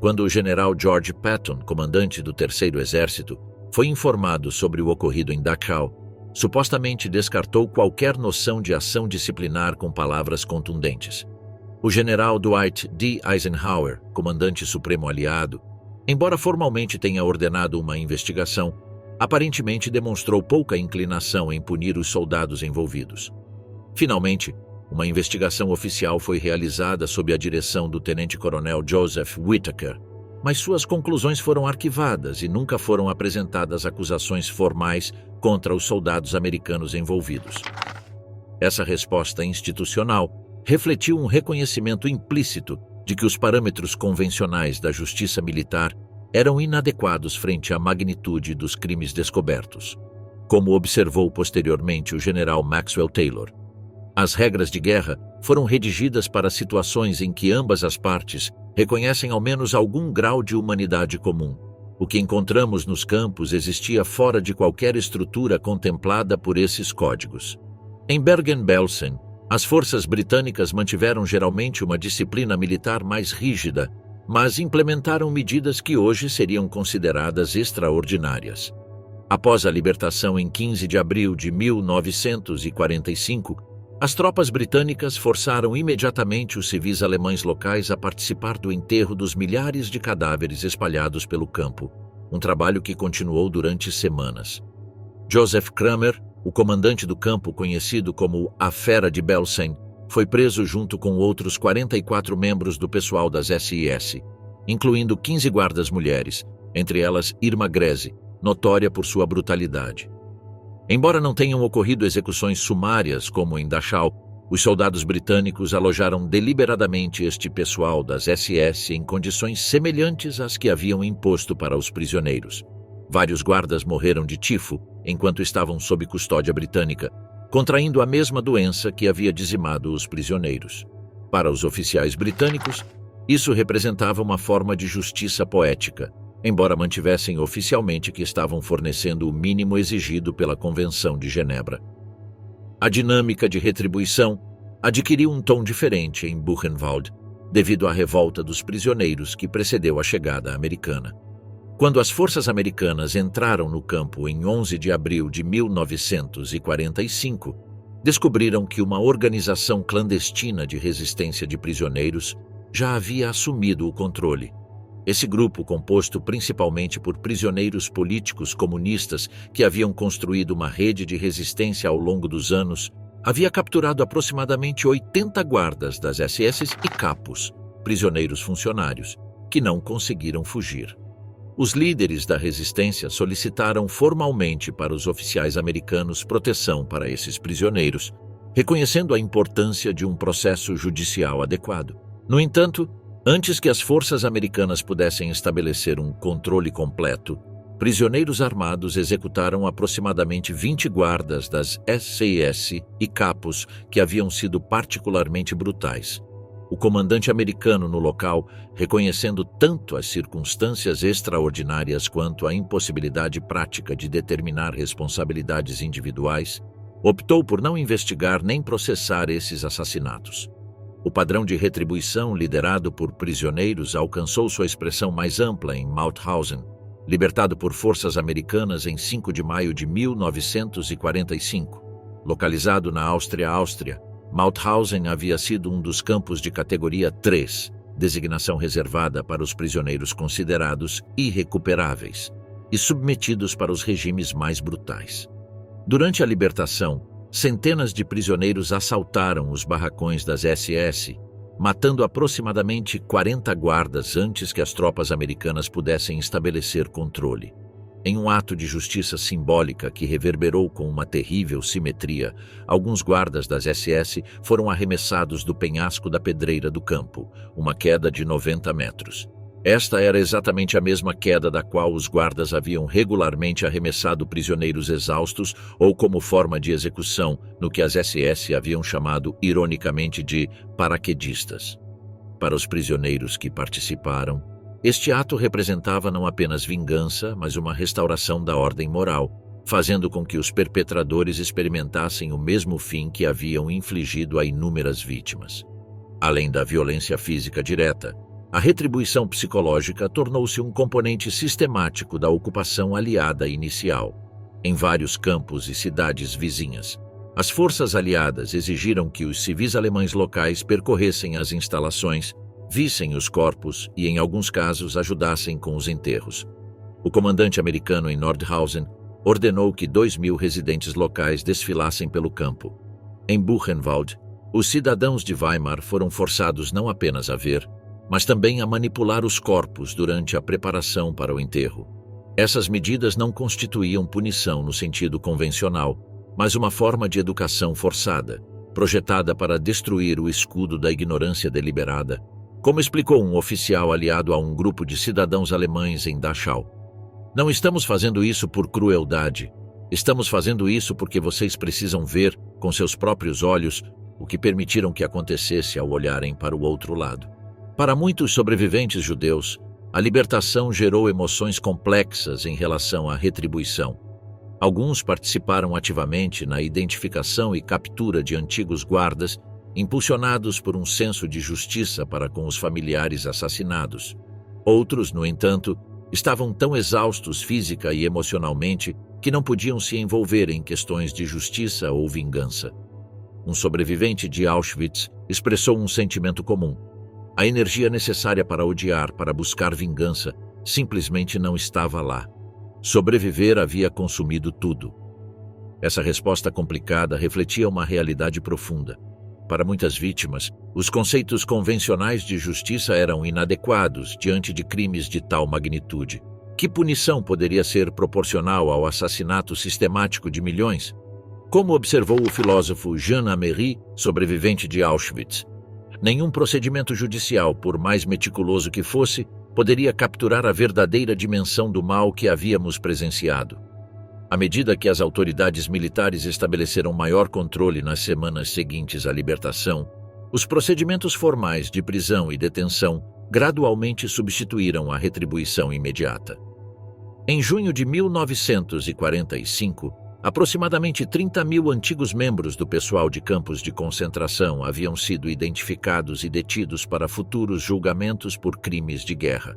Speaker 1: Quando o general George Patton, comandante do Terceiro Exército, foi informado sobre o ocorrido em Dachau, supostamente descartou qualquer noção de ação disciplinar com palavras contundentes. O general Dwight D. Eisenhower, comandante supremo aliado, embora formalmente tenha ordenado uma investigação, aparentemente demonstrou pouca inclinação em punir os soldados envolvidos. Finalmente, uma investigação oficial foi realizada sob a direção do tenente-coronel Joseph Whittaker, mas suas conclusões foram arquivadas e nunca foram apresentadas acusações formais contra os soldados americanos envolvidos. Essa resposta institucional refletiu um reconhecimento implícito de que os parâmetros convencionais da justiça militar eram inadequados frente à magnitude dos crimes descobertos, como observou posteriormente o general Maxwell Taylor. As regras de guerra foram redigidas para situações em que ambas as partes reconhecem ao menos algum grau de humanidade comum. O que encontramos nos campos existia fora de qualquer estrutura contemplada por esses códigos. Em Bergen-Belsen, as forças britânicas mantiveram geralmente uma disciplina militar mais rígida, mas implementaram medidas que hoje seriam consideradas extraordinárias. Após a libertação em 15 de abril de 1945, as tropas britânicas forçaram imediatamente os civis alemães locais a participar do enterro dos milhares de cadáveres espalhados pelo campo, um trabalho que continuou durante semanas. Joseph Kramer, o comandante do campo conhecido como a Fera de Belsen, foi preso junto com outros 44 membros do pessoal das SS, incluindo 15 guardas mulheres, entre elas Irma Grese, notória por sua brutalidade. Embora não tenham ocorrido execuções sumárias como em Dachau, os soldados britânicos alojaram deliberadamente este pessoal das SS em condições semelhantes às que haviam imposto para os prisioneiros. Vários guardas morreram de tifo enquanto estavam sob custódia britânica, contraindo a mesma doença que havia dizimado os prisioneiros. Para os oficiais britânicos, isso representava uma forma de justiça poética, embora mantivessem oficialmente que estavam fornecendo o mínimo exigido pela Convenção de Genebra. A dinâmica de retribuição adquiriu um tom diferente em Buchenwald, devido à revolta dos prisioneiros que precedeu a chegada americana. Quando as forças americanas entraram no campo em 11 de abril de 1945, descobriram que uma organização clandestina de resistência de prisioneiros já havia assumido o controle. Esse grupo, composto principalmente por prisioneiros políticos comunistas que haviam construído uma rede de resistência ao longo dos anos, havia capturado aproximadamente 80 guardas das SS e capos, prisioneiros funcionários, que não conseguiram fugir. Os líderes da resistência solicitaram formalmente para os oficiais americanos proteção para esses prisioneiros, reconhecendo a importância de um processo judicial adequado. No entanto, antes que as forças americanas pudessem estabelecer um controle completo, prisioneiros armados executaram aproximadamente 20 guardas das SAS e capos que haviam sido particularmente brutais. O comandante americano no local, reconhecendo tanto as circunstâncias extraordinárias quanto a impossibilidade prática de determinar responsabilidades individuais, optou por não investigar nem processar esses assassinatos. O padrão de retribuição liderado por prisioneiros alcançou sua expressão mais ampla em Mauthausen, libertado por forças americanas em 5 de maio de 1945. Localizado na Áustria, Mauthausen havia sido um dos campos de categoria 3, designação reservada para os prisioneiros considerados irrecuperáveis e submetidos para os regimes mais brutais. Durante a libertação, centenas de prisioneiros assaltaram os barracões das SS, matando aproximadamente 40 guardas antes que as tropas americanas pudessem estabelecer controle. Em um ato de justiça simbólica que reverberou com uma terrível simetria, alguns guardas das SS foram arremessados do penhasco da Pedreira do Campo, uma queda de 90 metros. Esta era exatamente a mesma queda da qual os guardas haviam regularmente arremessado prisioneiros exaustos ou como forma de execução, no que as SS haviam chamado ironicamente de paraquedistas. Para os prisioneiros que participaram, este ato representava não apenas vingança, mas uma restauração da ordem moral, fazendo com que os perpetradores experimentassem o mesmo fim que haviam infligido a inúmeras vítimas. Além da violência física direta, a retribuição psicológica tornou-se um componente sistemático da ocupação aliada inicial. Em vários campos e cidades vizinhas, as forças aliadas exigiram que os civis alemães locais percorressem as instalações, vissem os corpos e, em alguns casos, ajudassem com os enterros. O comandante americano em Nordhausen ordenou que 2.000 residentes locais desfilassem pelo campo. Em Buchenwald, os cidadãos de Weimar foram forçados não apenas a ver, mas também a manipular os corpos durante a preparação para o enterro. Essas medidas não constituíam punição no sentido convencional, mas uma forma de educação forçada, projetada para destruir o escudo da ignorância deliberada, como explicou um oficial aliado a um grupo de cidadãos alemães em Dachau. Não estamos fazendo isso por crueldade. Estamos fazendo isso porque vocês precisam ver, com seus próprios olhos, o que permitiram que acontecesse ao olharem para o outro lado. Para muitos sobreviventes judeus, a libertação gerou emoções complexas em relação à retribuição. Alguns participaram ativamente na identificação e captura de antigos guardas, impulsionados por um senso de justiça para com os familiares assassinados. Outros, no entanto, estavam tão exaustos física e emocionalmente que não podiam se envolver em questões de justiça ou vingança. Um sobrevivente de Auschwitz expressou um sentimento comum. A energia necessária para odiar, para buscar vingança, simplesmente não estava lá. Sobreviver havia consumido tudo. Essa resposta complicada refletia uma realidade profunda. Para muitas vítimas, os conceitos convencionais de justiça eram inadequados diante de crimes de tal magnitude. Que punição poderia ser proporcional ao assassinato sistemático de milhões? Como observou o filósofo Jean Améry, sobrevivente de Auschwitz, nenhum procedimento judicial, por mais meticuloso que fosse, poderia capturar a verdadeira dimensão do mal que havíamos presenciado. À medida que as autoridades militares estabeleceram maior controle nas semanas seguintes à libertação, os procedimentos formais de prisão e detenção gradualmente substituíram a retribuição imediata. Em junho de 1945, aproximadamente 30.000 antigos membros do pessoal de campos de concentração haviam sido identificados e detidos para futuros julgamentos por crimes de guerra.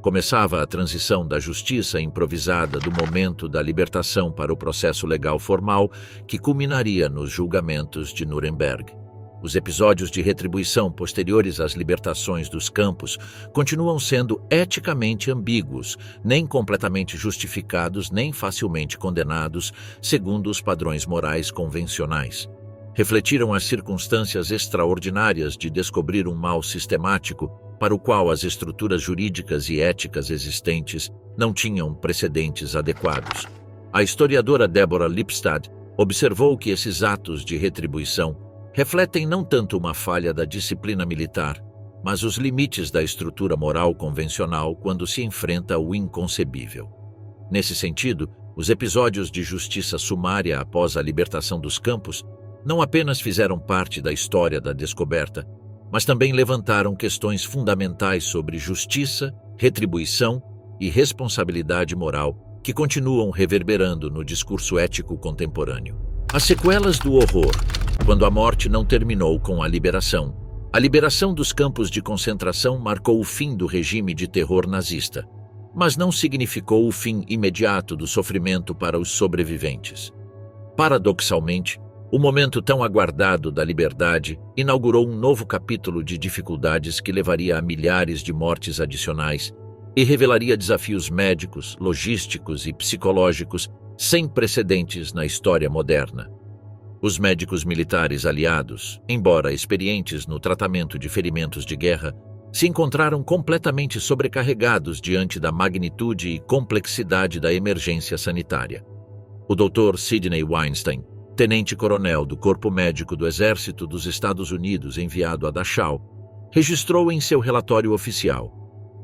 Speaker 1: Começava a transição da justiça improvisada do momento da libertação para o processo legal formal, que culminaria nos julgamentos de Nuremberg. Os episódios de retribuição posteriores às libertações dos campos continuam sendo eticamente ambíguos, nem completamente justificados, nem facilmente condenados, segundo os padrões morais convencionais. Refletiram as circunstâncias extraordinárias de descobrir um mal sistemático para o qual as estruturas jurídicas e éticas existentes não tinham precedentes adequados. A historiadora Deborah Lipstadt observou que esses atos de retribuição refletem não tanto uma falha da disciplina militar, mas os limites da estrutura moral convencional quando se enfrenta o inconcebível. Nesse sentido, os episódios de justiça sumária após a libertação dos campos não apenas fizeram parte da história da descoberta, mas também levantaram questões fundamentais sobre justiça, retribuição e responsabilidade moral que continuam reverberando no discurso ético contemporâneo. As sequelas do horror, quando a morte não terminou com a liberação. A liberação dos campos de concentração marcou o fim do regime de terror nazista, mas não significou o fim imediato do sofrimento para os sobreviventes. Paradoxalmente, o momento tão aguardado da liberdade inaugurou um novo capítulo de dificuldades que levaria a milhares de mortes adicionais e revelaria desafios médicos, logísticos e psicológicos sem precedentes na história moderna. Os médicos militares aliados, embora experientes no tratamento de ferimentos de guerra, se encontraram completamente sobrecarregados diante da magnitude e complexidade da emergência sanitária. O Dr. Sidney Weinstein, tenente-coronel do Corpo Médico do Exército dos Estados Unidos enviado a Dachau, registrou em seu relatório oficial: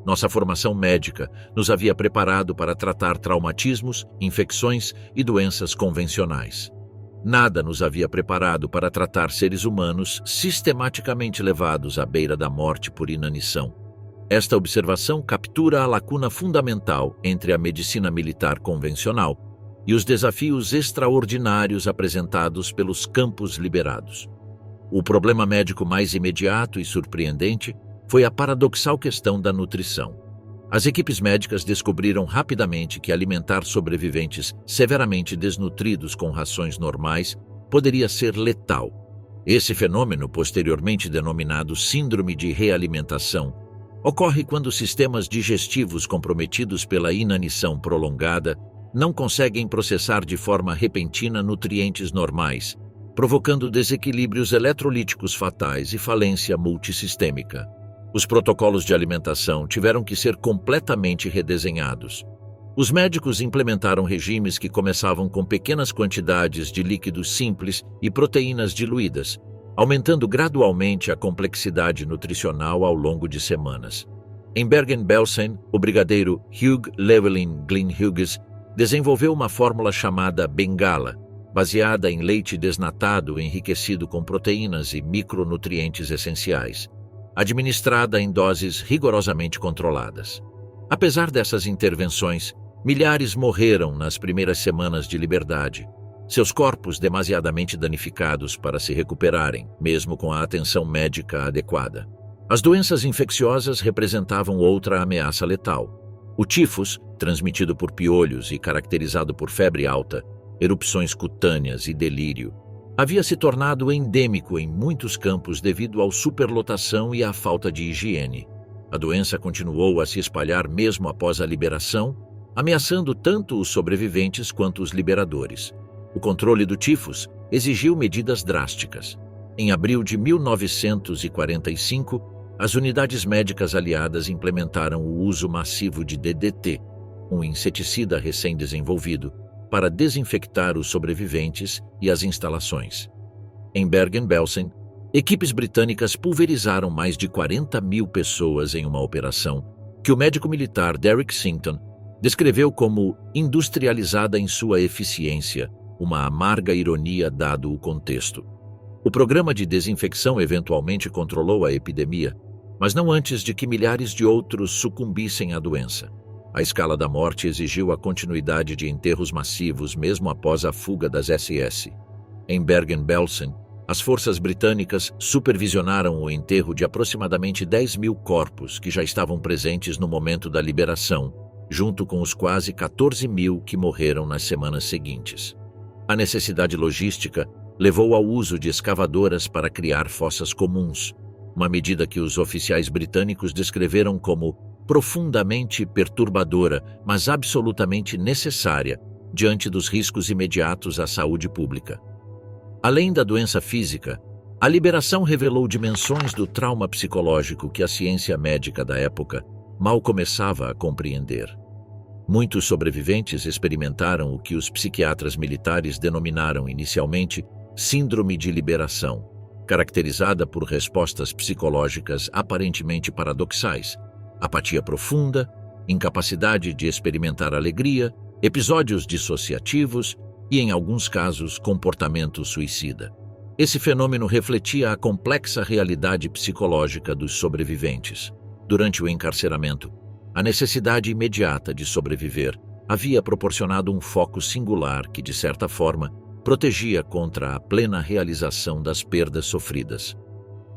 Speaker 1: nossa formação médica nos havia preparado para tratar traumatismos, infecções e doenças convencionais. Nada nos havia preparado para tratar seres humanos sistematicamente levados à beira da morte por inanição. Esta observação captura a lacuna fundamental entre a medicina militar convencional e os desafios extraordinários apresentados pelos campos liberados. O problema médico mais imediato e surpreendente foi a paradoxal questão da nutrição. As equipes médicas descobriram rapidamente que alimentar sobreviventes severamente desnutridos com rações normais poderia ser letal. Esse fenômeno, posteriormente denominado síndrome de realimentação, ocorre quando sistemas digestivos comprometidos pela inanição prolongada não conseguem processar de forma repentina nutrientes normais, provocando desequilíbrios eletrolíticos fatais e falência multissistêmica. Os protocolos de alimentação tiveram que ser completamente redesenhados. Os médicos implementaram regimes que começavam com pequenas quantidades de líquidos simples e proteínas diluídas, aumentando gradualmente a complexidade nutricional ao longo de semanas. Em Bergen-Belsen, o brigadeiro Hugh Llewellyn Glyn Hughes desenvolveu uma fórmula chamada Bengala, baseada em leite desnatado enriquecido com proteínas e micronutrientes essenciais, administrada em doses rigorosamente controladas. Apesar dessas intervenções, milhares morreram nas primeiras semanas de liberdade, seus corpos demasiadamente danificados para se recuperarem, mesmo com a atenção médica adequada. As doenças infecciosas representavam outra ameaça letal. O tifus, transmitido por piolhos e caracterizado por febre alta, erupções cutâneas e delírio, havia se tornado endêmico em muitos campos devido à superlotação e à falta de higiene. A doença continuou a se espalhar mesmo após a liberação, ameaçando tanto os sobreviventes quanto os liberadores. O controle do tifus exigiu medidas drásticas. Em abril de 1945, as unidades médicas aliadas implementaram o uso massivo de DDT, um inseticida recém-desenvolvido, para desinfectar os sobreviventes e as instalações. Em Bergen-Belsen, equipes britânicas pulverizaram mais de 40.000 pessoas em uma operação que o médico militar Derek Sinton descreveu como industrializada em sua eficiência, uma amarga ironia dado o contexto. O programa de desinfecção eventualmente controlou a epidemia, mas não antes de que milhares de outros sucumbissem à doença. A escala da morte exigiu a continuidade de enterros massivos mesmo após a fuga das SS. Em Bergen-Belsen, as forças britânicas supervisionaram o enterro de aproximadamente 10.000 corpos que já estavam presentes no momento da liberação, junto com os quase 14.000 que morreram nas semanas seguintes. A necessidade logística levou ao uso de escavadoras para criar fossas comuns, uma medida que os oficiais britânicos descreveram como profundamente perturbadora, mas absolutamente necessária diante dos riscos imediatos à saúde pública. Além da doença física, a liberação revelou dimensões do trauma psicológico que a ciência médica da época mal começava a compreender. Muitos sobreviventes experimentaram o que os psiquiatras militares denominaram inicialmente síndrome de liberação, caracterizada por respostas psicológicas aparentemente paradoxais: apatia profunda, incapacidade de experimentar alegria, episódios dissociativos e, em alguns casos, comportamento suicida. Esse fenômeno refletia a complexa realidade psicológica dos sobreviventes. Durante o encarceramento, a necessidade imediata de sobreviver havia proporcionado um foco singular que, de certa forma, protegia contra a plena realização das perdas sofridas.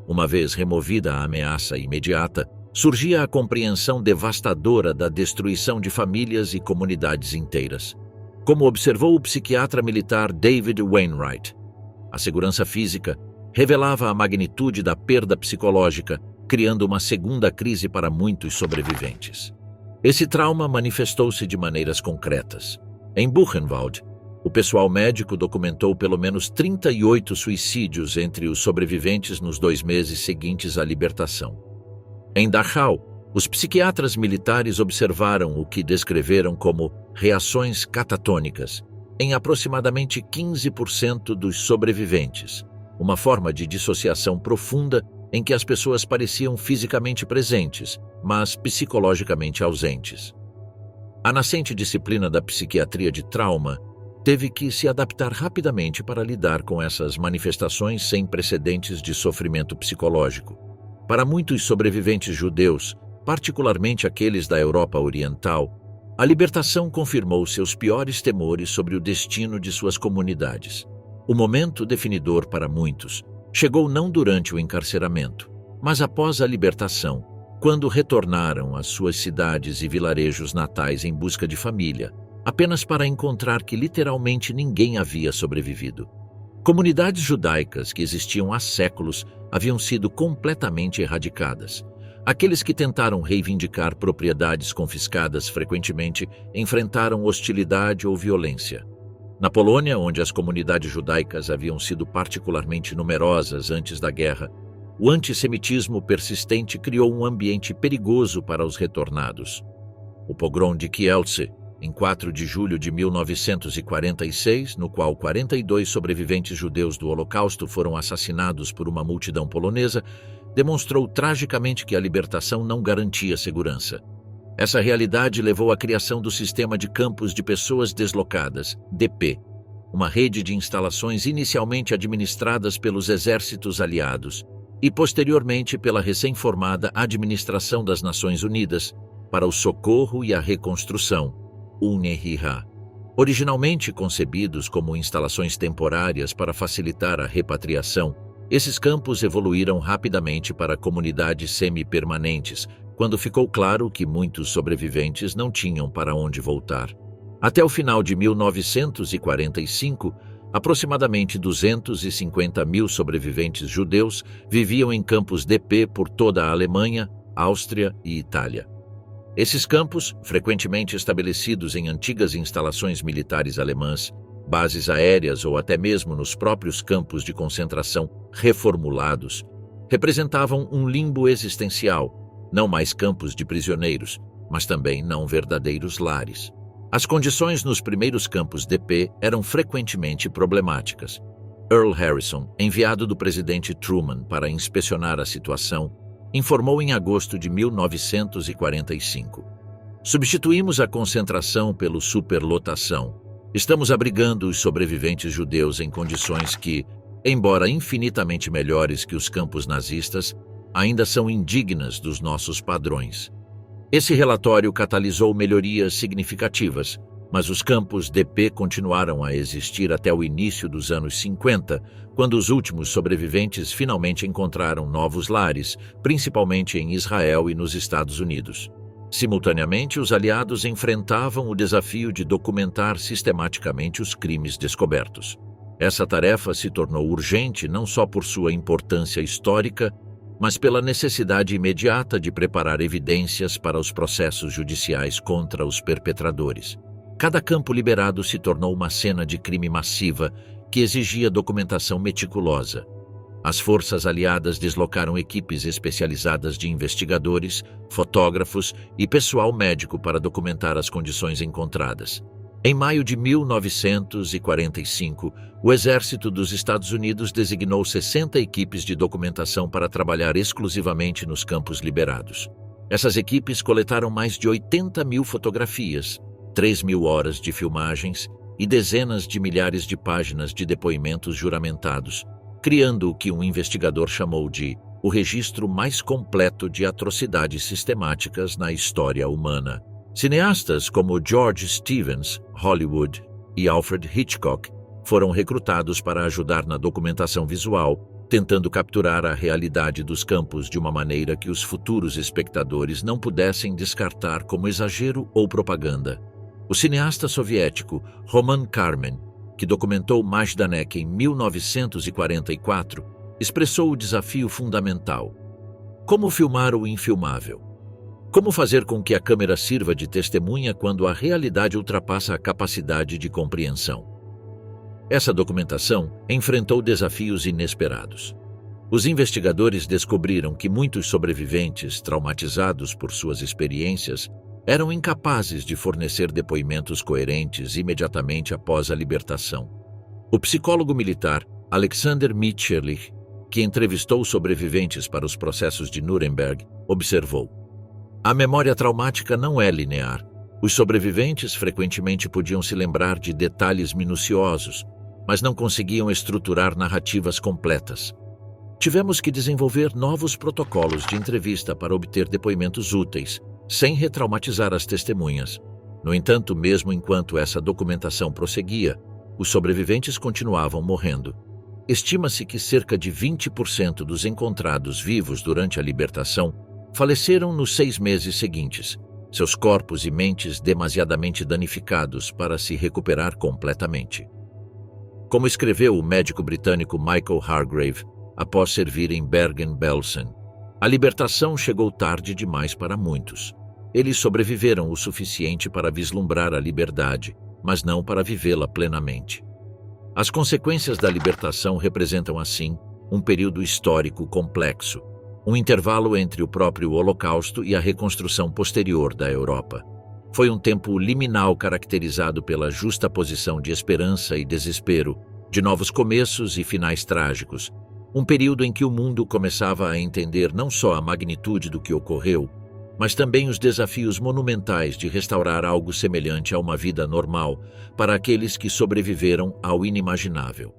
Speaker 1: Uma vez removida a ameaça imediata, surgia a compreensão devastadora da destruição de famílias e comunidades inteiras. Como observou o psiquiatra militar David Wainwright, a segurança física revelava a magnitude da perda psicológica, criando uma segunda crise para muitos sobreviventes. Esse trauma manifestou-se de maneiras concretas. Em Buchenwald, o pessoal médico documentou pelo menos 38 suicídios entre os sobreviventes nos 2 meses seguintes à libertação. Em Dachau, os psiquiatras militares observaram o que descreveram como reações catatônicas em aproximadamente 15% dos sobreviventes, uma forma de dissociação profunda em que as pessoas pareciam fisicamente presentes, mas psicologicamente ausentes. A nascente disciplina da psiquiatria de trauma teve que se adaptar rapidamente para lidar com essas manifestações sem precedentes de sofrimento psicológico. Para muitos sobreviventes judeus, particularmente aqueles da Europa Oriental, a libertação confirmou seus piores temores sobre o destino de suas comunidades. O momento definidor para muitos chegou não durante o encarceramento, mas após a libertação, quando retornaram às suas cidades e vilarejos natais em busca de família, apenas para encontrar que literalmente ninguém havia sobrevivido. Comunidades judaicas que existiam há séculos haviam sido completamente erradicadas. Aqueles que tentaram reivindicar propriedades confiscadas frequentemente enfrentaram hostilidade ou violência. Na Polônia, onde as comunidades judaicas haviam sido particularmente numerosas antes da guerra, o antissemitismo persistente criou um ambiente perigoso para os retornados. O pogrom de Kielce, em 4 de julho de 1946, no qual 42 sobreviventes judeus do Holocausto foram assassinados por uma multidão polonesa, demonstrou tragicamente que a libertação não garantia segurança. Essa realidade levou à criação do Sistema de Campos de Pessoas Deslocadas, DP, uma rede de instalações inicialmente administradas pelos exércitos aliados e posteriormente pela recém-formada Administração das Nações Unidas para o Socorro e a Reconstrução, UNRWA. Originalmente concebidos como instalações temporárias para facilitar a repatriação, esses campos evoluíram rapidamente para comunidades semi-permanentes, quando ficou claro que muitos sobreviventes não tinham para onde voltar. Até o final de 1945, aproximadamente 250 mil sobreviventes judeus viviam em campos DP por toda a Alemanha, Áustria e Itália. Esses campos, frequentemente estabelecidos em antigas instalações militares alemãs, bases aéreas ou até mesmo nos próprios campos de concentração reformulados, representavam um limbo existencial, não mais campos de prisioneiros, mas também não verdadeiros lares. As condições nos primeiros campos DP eram frequentemente problemáticas. Earl Harrison, enviado do presidente Truman para inspecionar a situação, informou em agosto de 1945. Substituímos a concentração pelo superlotação. Estamos abrigando os sobreviventes judeus em condições que, embora infinitamente melhores que os campos nazistas, ainda são indignas dos nossos padrões. Esse relatório catalisou melhorias significativas, mas os campos DP continuaram a existir até o início dos anos 50, quando os últimos sobreviventes finalmente encontraram novos lares, principalmente em Israel e nos Estados Unidos. Simultaneamente, os aliados enfrentavam o desafio de documentar sistematicamente os crimes descobertos. Essa tarefa se tornou urgente não só por sua importância histórica, mas pela necessidade imediata de preparar evidências para os processos judiciais contra os perpetradores. Cada campo liberado se tornou uma cena de crime massiva que exigia documentação meticulosa. As forças aliadas deslocaram equipes especializadas de investigadores, fotógrafos e pessoal médico para documentar as condições encontradas. Em maio de 1945, o Exército dos Estados Unidos designou 60 equipes de documentação para trabalhar exclusivamente nos campos liberados. Essas equipes coletaram mais de 80 mil fotografias, 3 mil horas de filmagens e dezenas de milhares de páginas de depoimentos juramentados, criando o que um investigador chamou de o registro mais completo de atrocidades sistemáticas na história humana. Cineastas como George Stevens, Hollywood, e Alfred Hitchcock foram recrutados para ajudar na documentação visual, tentando capturar a realidade dos campos de uma maneira que os futuros espectadores não pudessem descartar como exagero ou propaganda. O cineasta soviético Roman Karmen, que documentou Majdanek em 1944, expressou o desafio fundamental: como filmar o infilmável? Como fazer com que a câmera sirva de testemunha quando a realidade ultrapassa a capacidade de compreensão? Essa documentação enfrentou desafios inesperados. Os investigadores descobriram que muitos sobreviventes, traumatizados por suas experiências, eram incapazes de fornecer depoimentos coerentes imediatamente após a libertação. O psicólogo militar Alexander Mitscherlich, que entrevistou sobreviventes para os processos de Nuremberg, observou: a memória traumática não é linear. Os sobreviventes frequentemente podiam se lembrar de detalhes minuciosos, mas não conseguiam estruturar narrativas completas. Tivemos que desenvolver novos protocolos de entrevista para obter depoimentos úteis, sem retraumatizar as testemunhas. No entanto, mesmo enquanto essa documentação prosseguia, os sobreviventes continuavam morrendo. Estima-se que cerca de 20% dos encontrados vivos durante a libertação faleceram nos 6 meses seguintes, seus corpos e mentes demasiadamente danificados para se recuperar completamente. Como escreveu o médico britânico Michael Hargrave, após servir em Bergen-Belsen, a libertação chegou tarde demais para muitos. Eles sobreviveram o suficiente para vislumbrar a liberdade, mas não para vivê-la plenamente. As consequências da libertação representam, assim, um período histórico complexo, um intervalo entre o próprio Holocausto e a reconstrução posterior da Europa. Foi um tempo liminal caracterizado pela justaposição de esperança e desespero, de novos começos e finais trágicos, um período em que o mundo começava a entender não só a magnitude do que ocorreu, mas também os desafios monumentais de restaurar algo semelhante a uma vida normal para aqueles que sobreviveram ao inimaginável.